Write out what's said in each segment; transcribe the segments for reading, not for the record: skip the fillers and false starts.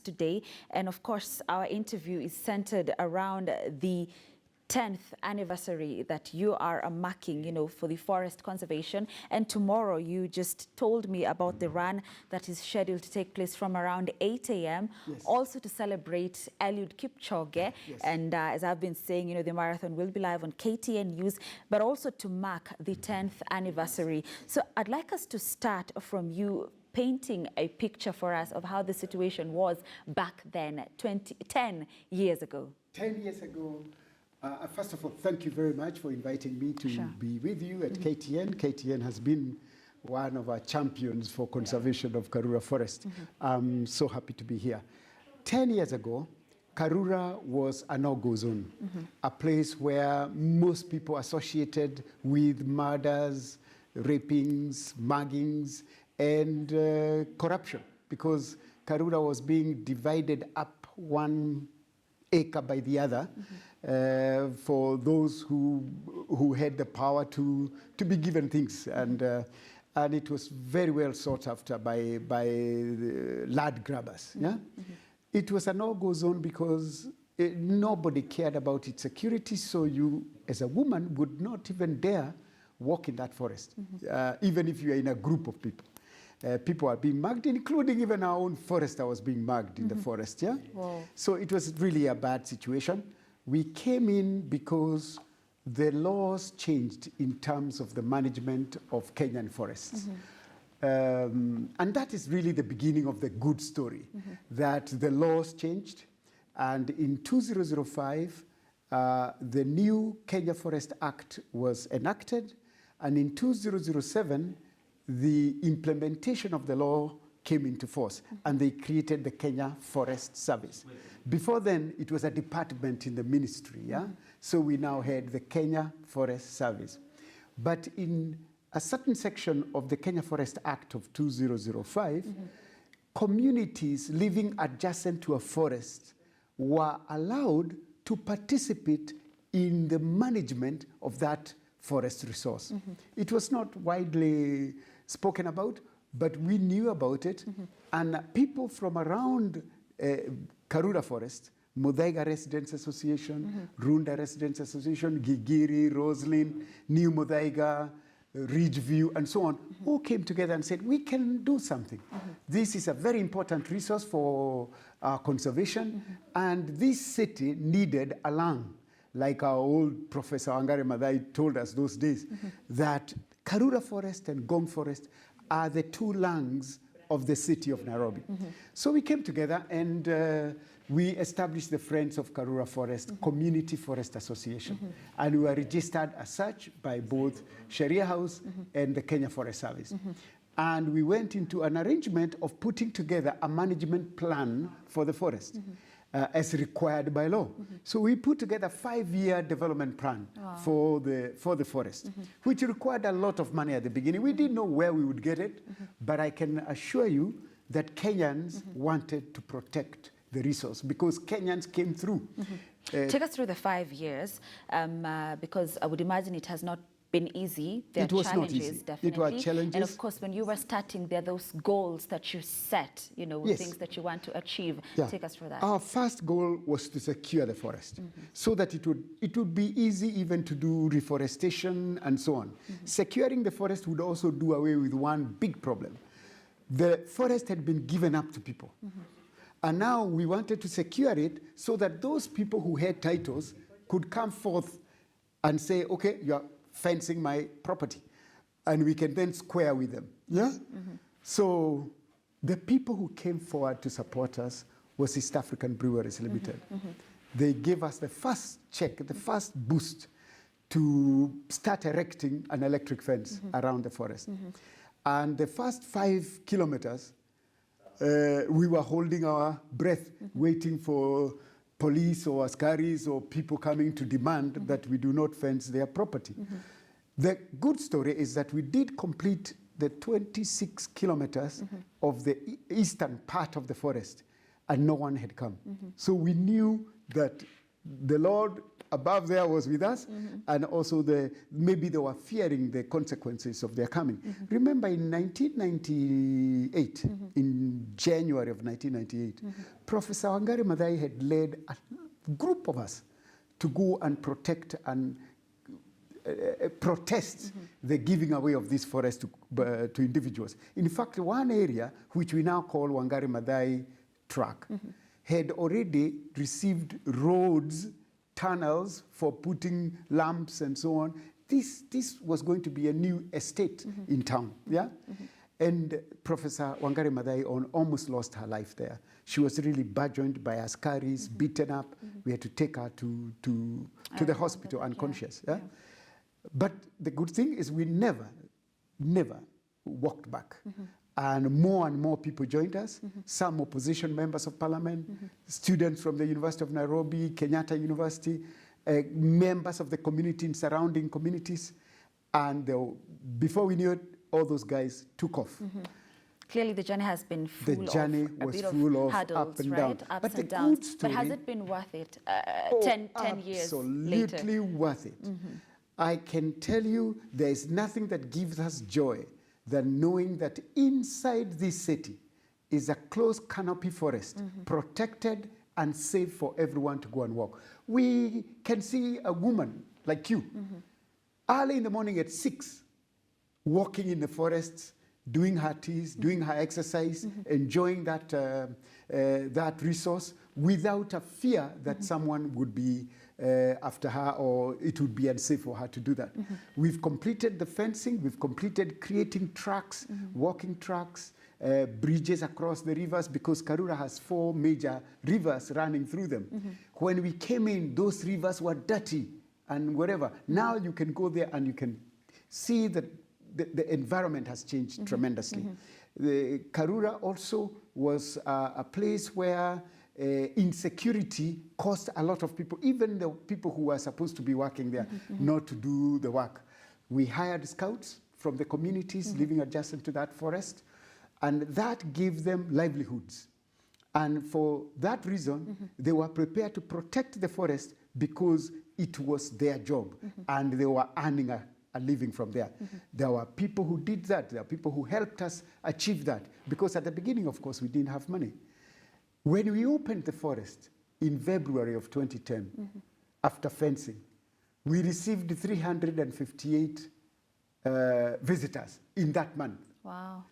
today. And of course, our interview is centered around the 10th anniversary that you are marking, for the forest conservation. And tomorrow, you just told me about the run that is scheduled to take place from around 8 a.m. Yes. Also to celebrate Eliud Kipchoge. Yes. And as I've been saying, the marathon will be live on KTN News, but also to mark the 10th anniversary. So I'd like us to start from you painting a picture for us of how the situation was back then, 10 years ago. 10 years ago. First of all, thank you very much for inviting me to be with you at KTN. KTN has been one of our champions for conservation of Karura Forest. I'm so happy to be here. 10 years ago, Karura was a no-go zone, a place where most people associated with murders, rapings, muggings, and corruption, because Karura was being divided up one acre by the other for those who had the power to be given things, and it was very well sought after by the land grabbers. It was a no-go zone because nobody cared about its security, so you as a woman would not even dare walk in that forest, even if you are in a group of people. People are being mugged, including even our own forester was being mugged in the forest. Wow. So it was really a bad situation. We came in because the laws changed in terms of the management of Kenyan forests. And that is really the beginning of the good story, that the laws changed. And in 2005, the new Kenya Forest Act was enacted. And in 2007, the implementation of the law came into force, and they created the Kenya Forest Service. Before then, it was a department in the ministry, So we now had the Kenya Forest Service. But in a certain section of the Kenya Forest Act of 2005, communities living adjacent to a forest were allowed to participate in the management of that forest resource. It was not widely spoken about, but we knew about it. And people from around Karura Forest, Muthaiga Residents Association, Runda Residents Association, Gigiri, Roslyn, New Muthaiga, Ridgeview, and so on, all came together and said, we can do something. This is a very important resource for conservation, and this city needed a lung. Like our old Professor Wangari Maathai told us those days, that Karura Forest and Gong Forest are the two lungs of the city of Nairobi. So we came together and we established the Friends of Karura Forest Community Forest Association. And we were registered as such by both Sharia House and the Kenya Forest Service. And we went into an arrangement of putting together a management plan for the forest. As required by law. So we put together a 5-year development plan for the forest, which required a lot of money at the beginning. We didn't know where we would get it, but I can assure you that Kenyans wanted to protect the resource because Kenyans came through. Take us through the 5 years, because I would imagine it has not been easy. There are challenges, definitely. It was challenges. And of course, when you were starting, there are those goals that you set, Yes. things that you want to achieve. Take us through that. Our first goal was to secure the forest so that it would be easy even to do reforestation and so on. Securing the forest would also do away with one big problem. The forest had been given up to people. And now we wanted to secure it so that those people who had titles could come forth and say, okay, you are fencing my property, and we can then square with them. So the people who came forward to support us was East African Breweries Limited. They gave us the first check, the first boost to start erecting an electric fence around the forest. And the first 5 kilometers, we were holding our breath, waiting for police or askaris or people coming to demand that we do not fence their property. The good story is that we did complete the 26 kilometers of the eastern part of the forest, and no one had come. So we knew that the Lord above there was with us, and also maybe they were fearing the consequences of their coming. Remember in 1998, in January of 1998, Professor Wangari Maathai had led a group of us to go and protect and protest the giving away of this forest to individuals. In fact, one area, which we now call Wangari Maathai Track, had already received roads, tunnels for putting lamps and so on. This was going to be a new estate in town, yeah? And Professor Wangari Maathai almost lost her life there. She was really burgeoned by askaris, beaten up. We had to take her to the hospital unconscious. Yeah? But the good thing is we never walked back. And more people joined us, some opposition members of parliament, students from the University of Nairobi, Kenyatta University, members of the community in surrounding communities. And before we knew it, all those guys took off. Clearly, the journey has been full the journey of was full of hurdles, up and right? down. Ups But the and downs. good story, but has it been worth it 10 years later? Absolutely worth it. I can tell you there is nothing that gives us joy than knowing that inside this city is a closed canopy forest, protected and safe for everyone to go and walk. We can see a woman like you, early in the morning at 6, walking in the forests, doing her teas, doing her exercise, enjoying that resource without a fear that someone would be after her or it would be unsafe for her to do that. We've completed the fencing, we've completed creating tracks, walking tracks, bridges across the rivers, because Karura has 4 major rivers running through them. When we came in, those rivers were dirty and whatever. Now you can go there and you can see that the environment has changed tremendously. The Karura also was a place where insecurity caused a lot of people, even the people who were supposed to be working there, not to do the work. We hired scouts from the communities living adjacent to that forest, and that gave them livelihoods. And for that reason, they were prepared to protect the forest because it was their job, and they were earning a living from there. There were people who did that. There are people who helped us achieve that, because at the beginning, of course, we didn't have money. When we opened the forest in February of 2010, after fencing, we received 358 visitors in that month. Wow.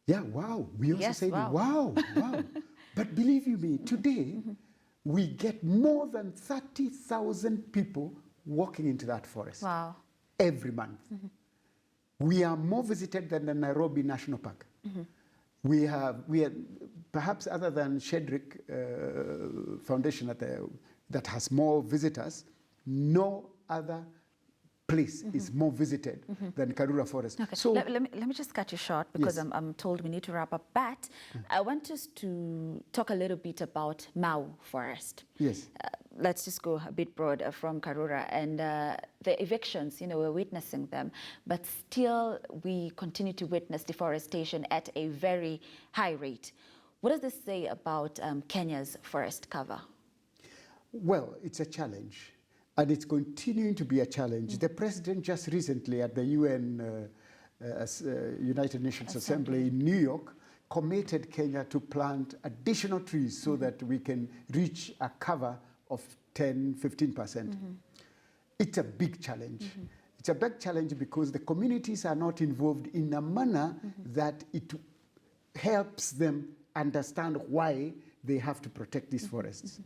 Yeah, wow. We also said, wow. wow. But believe you me, today, we get more than 30,000 people walking into that forest. Wow. Every month. We are more visited than the Nairobi National Park. We are perhaps, other than Shedrick Foundation that has more visitors, no other place is more visited than Karura Forest. Okay. So let me just cut you short, because yes. I'm told we need to wrap up. But I want us to talk a little bit about Mau Forest. Yes. Let's just go a bit broad from Karura, and the evictions, we're witnessing them, but still we continue to witness deforestation at a very high rate. What does this say about Kenya's forest cover? Well, it's a challenge, and it's continuing to be a challenge. The president just recently at the UN United Nations Assembly in New York committed Kenya to plant additional trees so that we can reach a cover of 10-15%. It's a big challenge. It's a big challenge because the communities are not involved in a manner that it helps them understand why they have to protect these forests.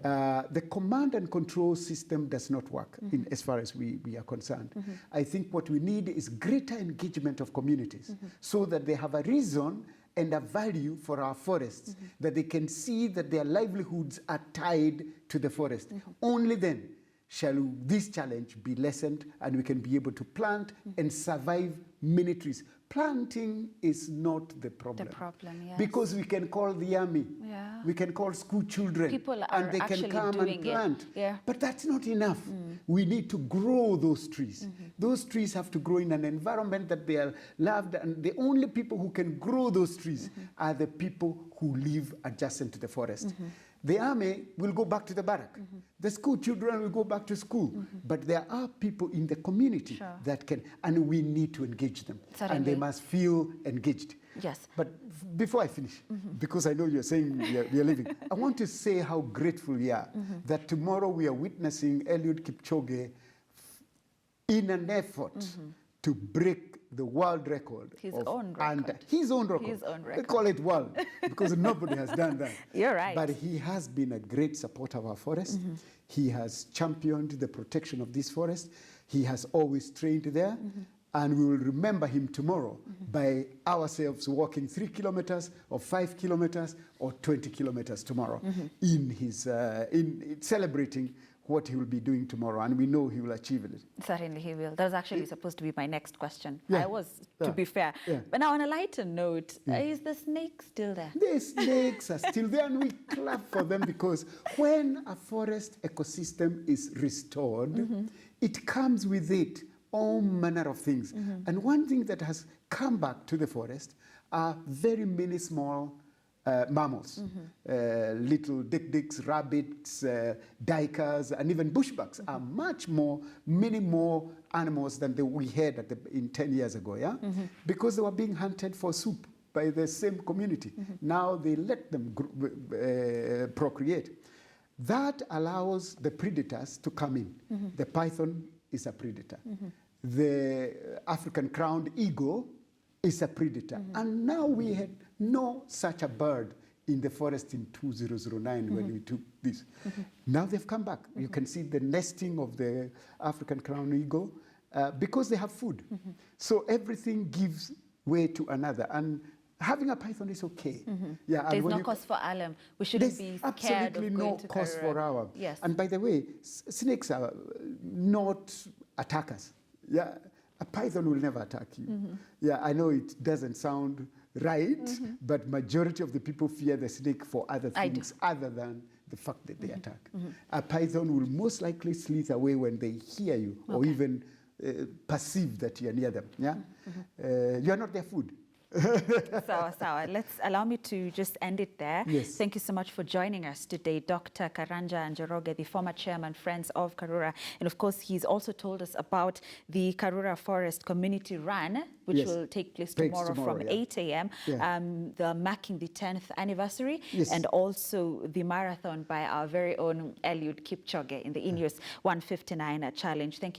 The command and control system does not work as far as we are concerned. I think what we need is greater engagement of communities so that they have a reason and a value for our forests, that they can see that their livelihoods are tied to the forest. Only then shall this challenge be lessened and we can be able to plant and survive many trees. Planting is not the problem. The problem, yes. Because we can call the army, we can call school children, People are and they actually can come doing and plant. it. Yeah. But that's not enough. We need to grow those trees. Those trees have to grow in an environment that they are loved, and the only people who can grow those trees are the people who live adjacent to the forest. The army will go back to the barrack. The school children will go back to school. But there are people in the community that can, and we need to engage them. Certainly. And they must feel engaged. Yes. But before I finish, because I know you're saying we are leaving, I want to say how grateful we are that tomorrow we are witnessing Eliud Kipchoge in an effort to break the world record. His own record. His own record. His own record. We call it world because nobody has done that. You're right. But he has been a great supporter of our forest. He has championed the protection of this forest. He has always trained there. And we will remember him tomorrow by ourselves walking 3 kilometers or 5 kilometers or 20 kilometers tomorrow in his in celebrating what he will be doing tomorrow, and we know he will achieve it. Certainly he will. That was actually supposed to be my next question. Yeah. I was, to be fair. Yeah. But now on a lighter note, is the snake still there? The snakes are still there, and we clap for them because when a forest ecosystem is restored, it comes with it all manner of things. And one thing that has come back to the forest are very many small mammals, little dik-diks, rabbits, duikers, and even bushbucks are many more animals than we had in 10 years ago, yeah? Because they were being hunted for soup by the same community. Now they let them procreate. That allows the predators to come in. The python is a predator. The African crowned eagle is a predator. And now we had no such a bird in the forest in 2009 when we took this. Now they've come back. You can see the nesting of the African crowned eagle because they have food. So everything gives way to another. And having a python is okay. Yeah, There's no cause for alarm. We shouldn't be scared absolutely of no going to cause Karura. for alarm. Yes. And by the way, snakes are not attackers. Yeah, a python will never attack you. Yeah, I know it doesn't sound right, but majority of the people fear the snake for other things other than the fact that they attack. A python will most likely slither away when they hear you or even perceive that you're near them. Yeah, you are not their food. Sawa. Allow me to just end it there. Yes. Thank you so much for joining us today, Dr. Karanja Njoroge, the former chairman, Friends of Karura. And of course, he's also told us about the Karura Forest Community Run, which will take place tomorrow from 8 a.m. The marking the 10th anniversary, and also the marathon by our very own Eliud Kipchoge in the Ineos 159 challenge. Thank you.